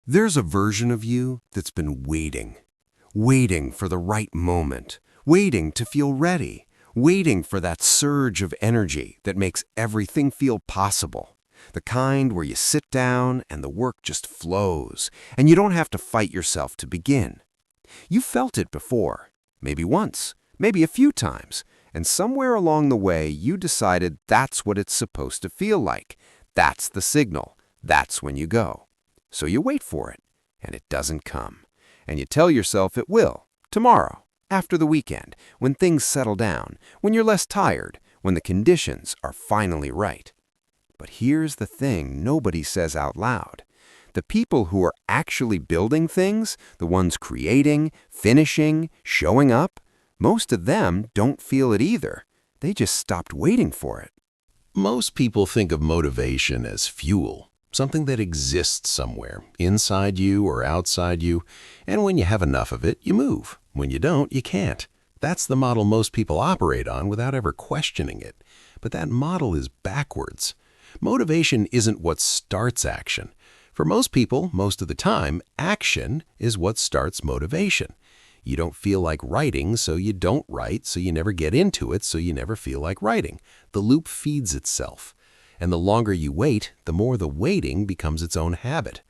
There's a version of you that's been waiting for the right moment, waiting to feel ready, waiting for that surge of energy that makes everything feel possible. The kind where you sit down and the work just flows, and you don't have to fight yourself to begin. You felt it before, maybe once, maybe a few times, and somewhere along the way you decided that's what it's supposed to feel like. That's the signal. That's when you go. So you wait for it, and it doesn't come. And you tell yourself it will, tomorrow, after the weekend, when things settle down, when you're less tired, when the conditions are finally right. But here's the thing nobody says out loud. The people who are actually building things, the ones creating, finishing, showing up, most of them don't feel it either. They just stopped waiting for it. Most people think of motivation as fuel, something that exists somewhere, inside you or outside you, and when you have enough of it, you move. When you don't, you can't. That's the model most people operate on without ever questioning it. But that model is backwards. Motivation isn't what starts action. For most people, most of the time, action is what starts motivation. You don't feel like writing, so you don't write, so you never get into it, so you never feel like writing. The loop feeds itself. And the longer you wait, the more the waiting becomes its own habit.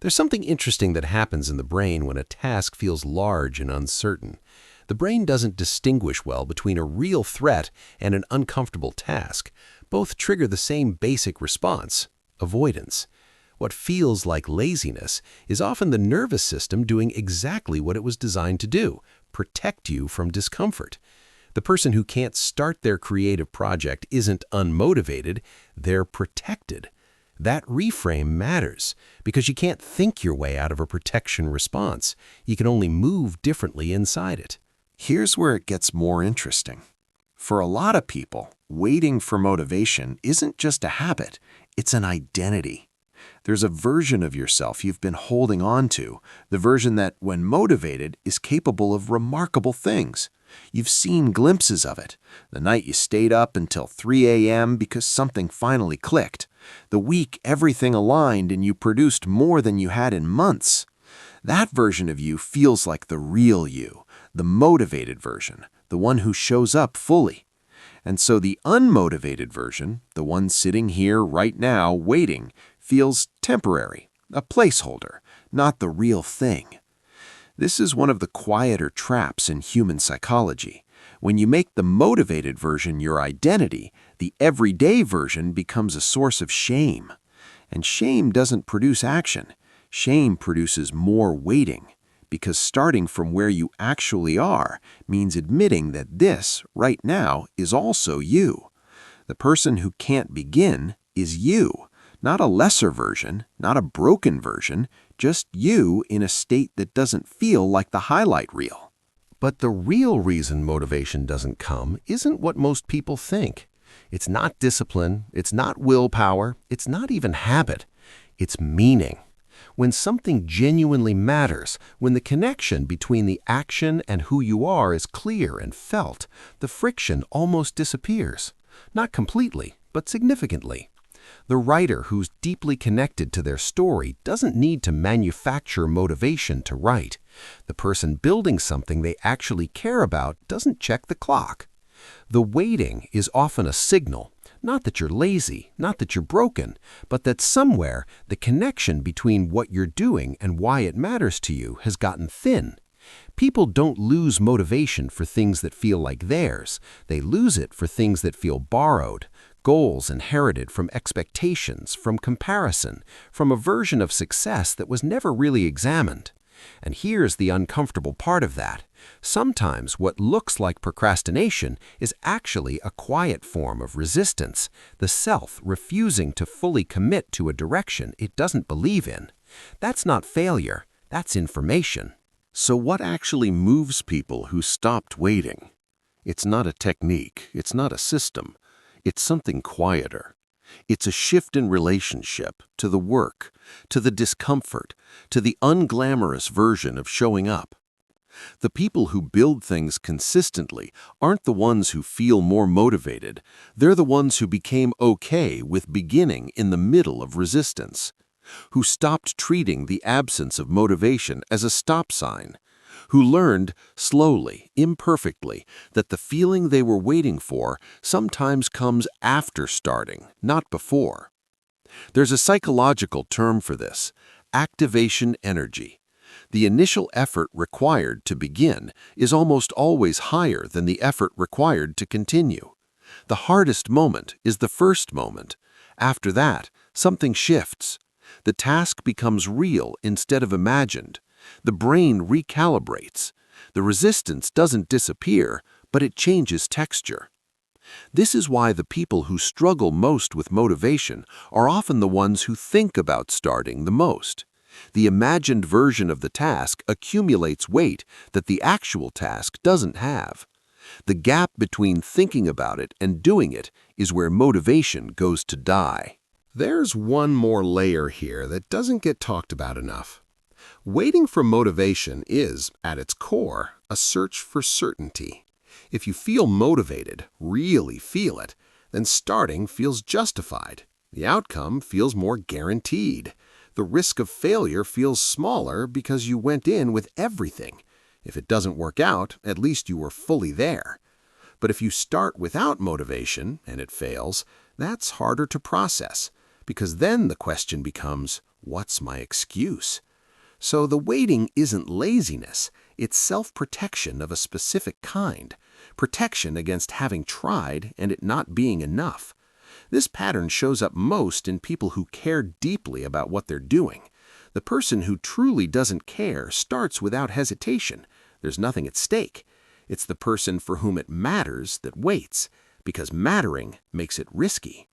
There's something interesting that happens in the brain when a task feels large and uncertain. The brain doesn't distinguish well between a real threat and an uncomfortable task. Both trigger the same basic response, avoidance. What feels like laziness is often the nervous system doing exactly what it was designed to do, protect you from discomfort. The person who can't start their creative project isn't unmotivated, they're protected. That reframe matters because you can't think your way out of a protection response. You can only move differently inside it. Here's where it gets more interesting. For a lot of people, waiting for motivation isn't just a habit, it's an identity. There's a version of yourself you've been holding on to, the version that, when motivated, is capable of remarkable things. You've seen glimpses of it. The night you stayed up until 3 a.m. because something finally clicked. The week everything aligned and you produced more than you had in months. That version of you feels like the real you, the motivated version, the one who shows up fully. And so the unmotivated version, the one sitting here right now waiting, feels temporary, a placeholder, not the real thing. This is one of the quieter traps in human psychology. When you make the motivated version your identity, the everyday version becomes a source of shame. And shame doesn't produce action. Shame produces more waiting, because starting from where you actually are means admitting that this, right now, is also you. The person who can't begin is you. Not a lesser version, not a broken version, just you in a state that doesn't feel like the highlight reel. But the real reason motivation doesn't come isn't what most people think. It's not discipline, it's not willpower, it's not even habit. It's meaning. When something genuinely matters, when the connection between the action and who you are is clear and felt, the friction almost disappears. Not completely, but significantly. The writer who's deeply connected to their story doesn't need to manufacture motivation to write. The person building something they actually care about doesn't check the clock. The waiting is often a signal, not that you're lazy, not that you're broken, but that somewhere the connection between what you're doing and why it matters to you has gotten thin. People don't lose motivation for things that feel like theirs. They lose it for things that feel borrowed. Goals inherited from expectations, from comparison, from a version of success that was never really examined. And here's the uncomfortable part of that. Sometimes what looks like procrastination is actually a quiet form of resistance, the self refusing to fully commit to a direction it doesn't believe in. That's not failure, that's information. So what actually moves people who stopped waiting? It's not a technique, it's not a system. It's something quieter. It's a shift in relationship to the work, to the discomfort, to the unglamorous version of showing up. The people who build things consistently aren't the ones who feel more motivated. They're the ones who became okay with beginning in the middle of resistance. who stopped treating the absence of motivation as a stop sign, who learned slowly, imperfectly, that the feeling they were waiting for sometimes comes after starting, not before. There's a psychological term for this: activation energy. The initial effort required to begin is almost always higher than the effort required to continue. The hardest moment is the first moment. After that, something shifts. The task becomes real instead of imagined. The brain recalibrates. The resistance doesn't disappear, but it changes texture. This is why the people who struggle most with motivation are often the ones who think about starting the most. The imagined version of the task accumulates weight that the actual task doesn't have. The gap between thinking about it and doing it is where motivation goes to die. There's one more layer here that doesn't get talked about enough. Waiting for motivation is, at its core, a search for certainty. If you feel motivated, really feel it, then starting feels justified. The outcome feels more guaranteed. The risk of failure feels smaller because you went in with everything. If it doesn't work out, at least you were fully there. But if you start without motivation and it fails, that's harder to process, because then the question becomes, what's my excuse? So the waiting isn't laziness, it's self-protection of a specific kind, protection against having tried and it not being enough. This pattern shows up most in people who care deeply about what they're doing. The person who truly doesn't care starts without hesitation. There's nothing at stake. It's the person for whom it matters that waits, because mattering makes it risky.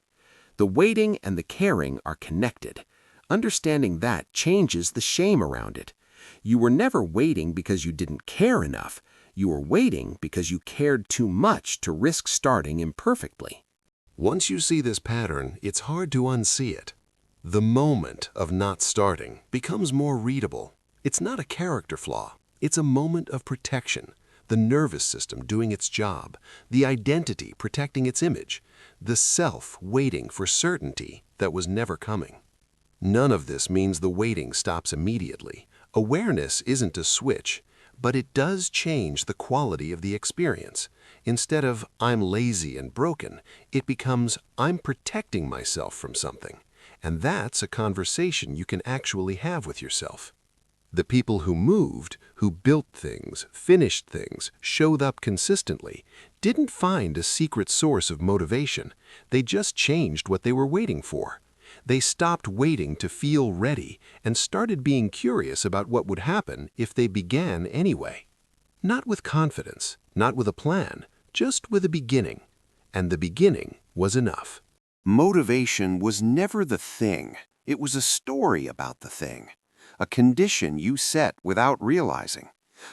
The waiting and the caring are connected. Understanding that changes the shame around it. You were never waiting because you didn't care enough. You were waiting because you cared too much to risk starting imperfectly. Once you see this pattern, it's hard to unsee it. The moment of not starting becomes more readable. It's not a character flaw. It's a moment of protection. The nervous system doing its job, the identity protecting its image, the self waiting for certainty that was never coming. None of this means the waiting stops immediately. Awareness isn't a switch, but it does change the quality of the experience. Instead of "I'm lazy and broken," it becomes "I'm protecting myself from something." And that's a conversation you can actually have with yourself. The people who moved, who built things, finished things, showed up consistently, didn't find a secret source of motivation. They just changed what they were waiting for. They stopped waiting to feel ready and started being curious about what would happen if they began anyway. Not with confidence, not with a plan, just with a beginning. And the beginning was enough. Motivation was never the thing. It was a story about the thing. A condition you set without realizing.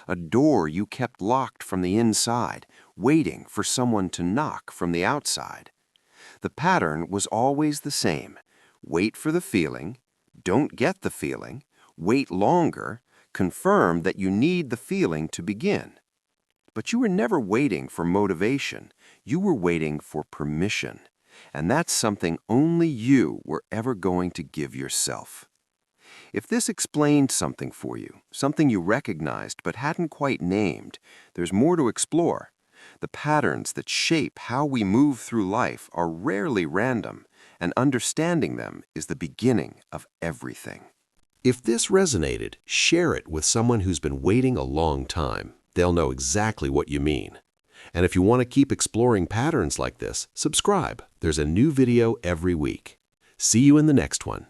A door you kept locked from the inside, waiting for someone to knock from the outside. The pattern was always the same. Wait for the feeling, don't get the feeling, wait longer, confirm that you need the feeling to begin. But you were never waiting for motivation. You were waiting for permission. And that's something only you were ever going to give yourself. If this explained something for you, something you recognized but hadn't quite named, there's more to explore. The patterns that shape how we move through life are rarely random, and understanding them is the beginning of everything. If this resonated, share it with someone who's been waiting a long time. They'll know exactly what you mean. And if you want to keep exploring patterns like this, subscribe. There's a new video every week. See you in the next one.